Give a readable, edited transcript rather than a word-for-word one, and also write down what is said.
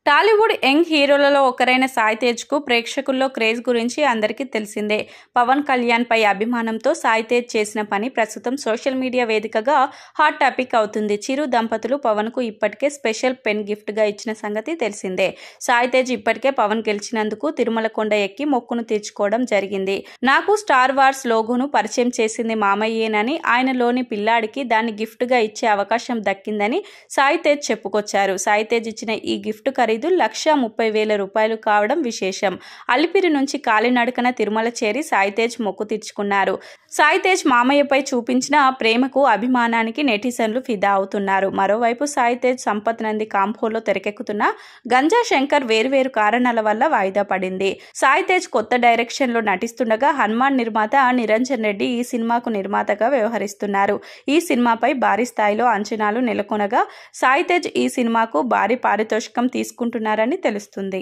Tollywood young హీరోలలో ఒకరైన సాయి తేజ్కు ప్రేక్షకుల్లో craze గురించి అందరికీ తెలిసిందే. పవన్ కళ్యాణ్ పై అభిమానంతో సాయి తేజ్ చేసిన పని ప్రస్తుతం సోషల్ మీడియా వేదికగా హాట్ టాపిక్ అవుతుంది. చిరు దంపతులు పవన్కు ఇప్పటికే స్పెషల్ పెన్ గిఫ్ట్గా ఇచ్చిన సంగతి తెలిసిందే. సాయి తేజ్ ఇప్పటికే పవన్ గెలిచినందుకు తిరుమల కొండ ఎక్కి మొక్కును తీర్చుకోవడం జరిగింది. నాకు స్టార్ వార్స్ లోగోను పరిచయం చేసింది మామయ్యేనని, ఆయనలోని పిల్లాడికి దాన్ని గిఫ్ట్గా ఇచ్చే అవకాశం దక్కిందని సాయి తేజ్ చెప్పుకొచ్చారు. సాయి తేజ్ ఇచ్చిన ఈ గిఫ్ట్ ఖరీదు 1,30,000 రూపాయలు కావడం విశేషం. అలిపిరి నుంచి కాలినడకన తిరుమల చేరి సాయి తేజ్ మొక్కు తీర్చుకున్నారు. సాయి తేజ్ మామయ్యపై చూపించిన ప్రేమకు, అభిమానానికి నెటిజన్లు ఫిదా అవుతున్నారు. మరోవైపు సాయి తేజ్ సంపత్ నంది కాంపోలో తెరకెక్కుతున్న గంజా శంకర్ వేర్వేరు కారణాల వల్ల వాయిదా పడింది. సాయి తేజ్ కొత్త డైరెక్షన్లో నటిస్తుండగా హనుమాన్ నిర్మాత నిరంజన్ రెడ్డి ఈ సినిమాకు నిర్మాతగా వ్యవహరిస్తున్నారు. ఈ సినిమాపై భారీ స్థాయిలో అంచనాలు నెలకొనగా సాయి తేజ్ ఈ సినిమాకు భారీ పారితోషికం తీసుకుంటున్నారని తెలుస్తుంది.